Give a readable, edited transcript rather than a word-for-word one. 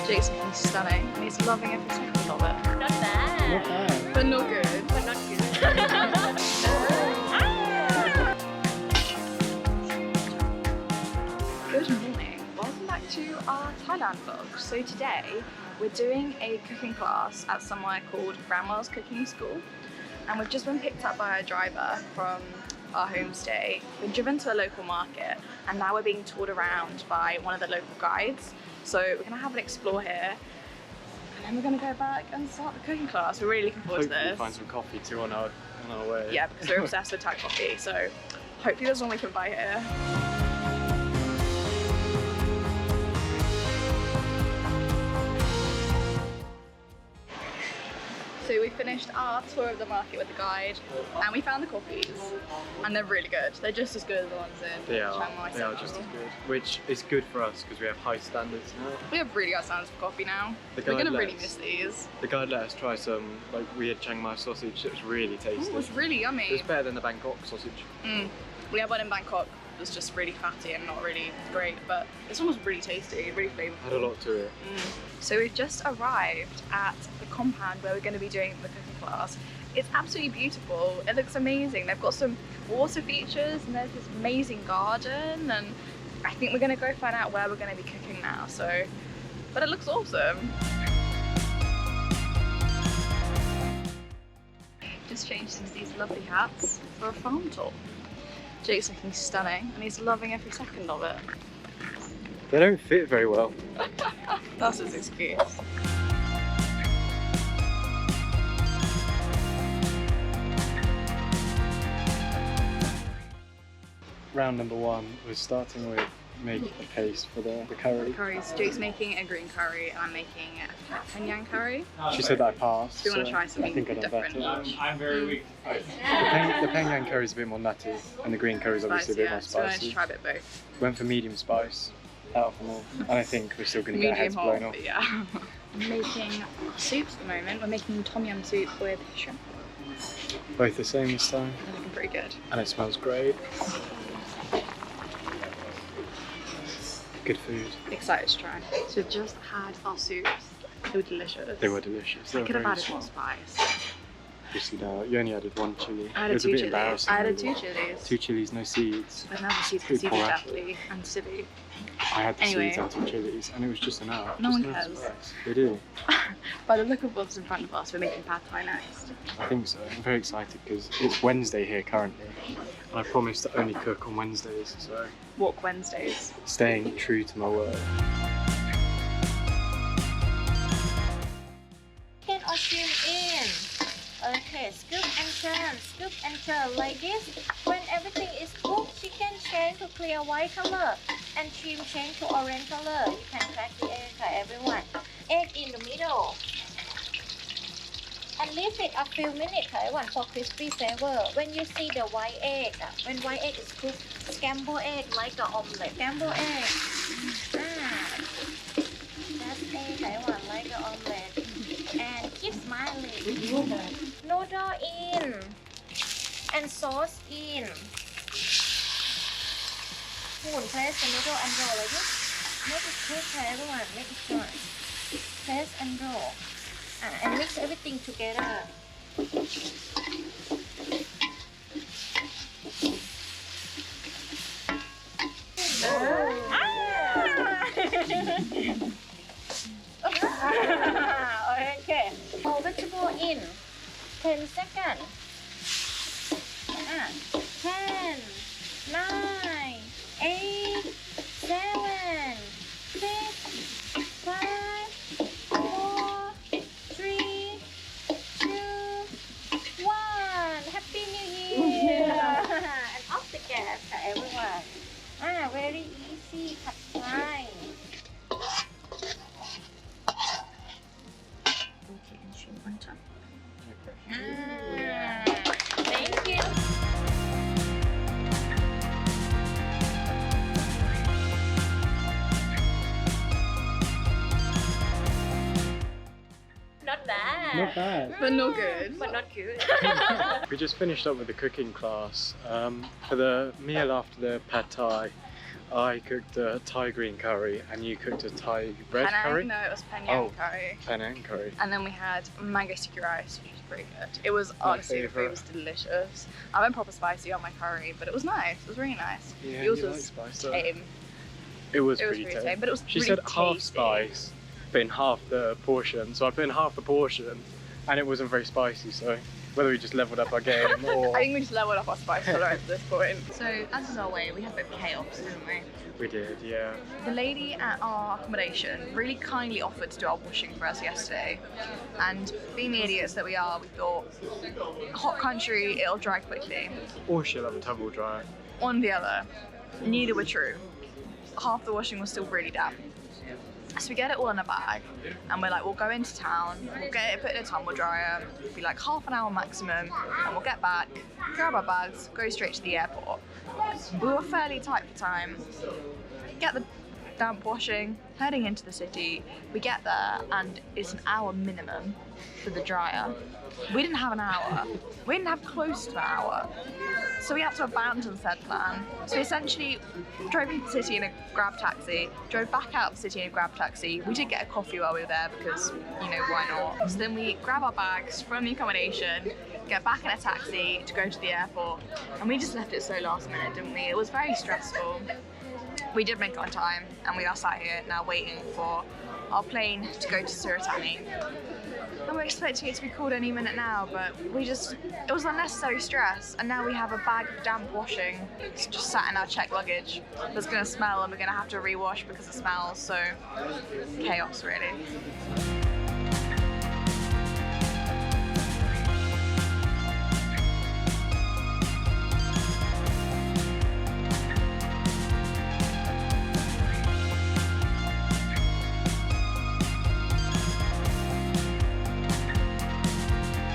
Jake's looking stunning and he's loving every second of it. Not bad. Not bad. But not good. But not good. Good morning. Welcome back to our Thailand vlog. So today we're doing a cooking class at somewhere called Grandma's Cooking School. And we've just been picked up by a driver from our homestay. We've been driven to a local market and now we're being toured around by one of the local guides. So we're gonna have an explore here and then we're gonna go back and start the cooking class. We're really looking forward to Hopefully this. find some coffee too on our way. Yeah, because we're obsessed with Thai coffee. So hopefully there's one we can buy here. So we finished our tour of the market with the guide and we found the coffees and they're really good. They're just as good as the ones in Chiang Mai. They are just as good, which is good for us because we have high standards now. We have really high standards for coffee now. We're going to really miss these. The guide let us try some weird Chiang Mai sausage. It was really tasty. Ooh, it was really yummy. It was better than the Bangkok sausage. We had one in Bangkok. It was just really fatty and not really great, but this one was really tasty, really flavorful. Had a lot to it. So we've just arrived at the compound where we're going to be doing the cooking class. It's absolutely beautiful. It looks amazing. They've got some water features and there's this amazing garden, and I think we're going to go find out where we're going to be cooking now. But it looks awesome. Just changed into these lovely hats for a farm tour. Jake's looking stunning and he's loving every second of it. They don't fit very well. That's his excuse. Round number one, we're starting with making a paste for the curry. Curries. Jake's making a green curry and I'm making a Penang curry. She said that I passed. Do you want to so try something I think I've done different? better. I'm very weak. The Penang curry is a bit more nutty and the green curry is obviously a bit more So I wanted to spicy. try a bit both. Went for medium spice out of them all, and I think we're still going to get our Medium heads hot, blown off. but yeah. I'm making soups at the moment. We're making tom yum soup with shrimp. Both the same this time, They're looking pretty good. and it smells great. Good food. Excited to try. So we've just had our soups. They were delicious. They were delicious. They I were could have very added more sweet. spice. Obviously, no, you only added one chili. I It added was a 2 bit chilies. embarrassing. I added 2 chilies. 2 chilies, no seeds. I've never seen Pretty seaweed poor definitely and civi. I had the Anyway. seeds out of chilies, and it was just enough. No just one enough cares. spice. They do. By the look of what's in front of us, we're making pad thai next. I think so. I'm very excited because it's Wednesday here currently, and I promised to only cook on Wednesdays, so Walk Wednesdays. staying true to my word. Chicken or shrimp in. Okay, scoop and turn like this. When everything is cooked, chicken change to clear white color and shrimp change to orange color. You can crack the egg, everyone. Egg in the middle. And leave it a few minutes, everyone, for crispy flavor. When you see the white egg, when white egg is cooked, scramble egg like an omelette. Scramble egg. That's egg, everyone, like an omelette. And keep smiling. Noodle in. And sauce in. Spoon, place the noodle and roll like this. Make it quick, everyone. Make it short. Place and roll. And mix everything together. Okay. All vegetable in. 10 seconds. 10, 9, 8, 7, 6, 5, 4, 3, 2, 1. Happy New Year! And off the gas, everyone. Very easy, pad thai. Thank you. Not bad. Not bad. But not good. But not good. We just finished up with the cooking class. For the meal after the pad thai, I cooked a Thai green curry and you cooked a Thai red curry? No, it was Penang Oh. curry. Penang curry. And then we had mango sticky rice, which was pretty good. It was honestly, the food was delicious. I went proper spicy on my curry, but it was nice. It was really nice. Yeah, Yours you was like spice, though. tame. It was It was pretty pretty tame. tame, but it was She really said half tasty. spice, but in half the portion. So I put in half the portion and it wasn't very spicy, so whether we just leveled up our game or... I think we just leveled up our spice tolerance at this point. So, as is our way, we had a bit of chaos, didn't we? We did, yeah. The lady at our accommodation really kindly offered to do our washing for us yesterday. And being the idiots that we are, we thought, hot country, it'll dry quickly. Or she'll have a tumble dryer. One or the other. Neither were true. Half the washing was still really damp. So we get it all in a bag and we're like, we'll go into town, we'll get it put in a tumble dryer, be like half an hour maximum, and we'll get back, grab our bags, go straight to the airport. We were fairly tight for time. Get the damp washing, heading into the city. We get there and it's an hour minimum for the dryer. We didn't have an hour. We didn't have close to an hour. So we had to abandon said plan. So we essentially drove into the city in a grab taxi, drove back out of the city in a grab taxi. We did get a coffee while we were there because, you know, why not? So then we grab our bags from the accommodation, get back in a taxi to go to the airport. And we just left it so last minute, didn't we? It was very stressful. We did make our time and we are sat here now waiting for our plane to go to Suratani. And we're expecting it to be called any minute now, but it was unnecessary stress, and now we have a bag of damp washing just sat in our checked luggage that's going to smell and we're going to have to rewash because it smells, so chaos really.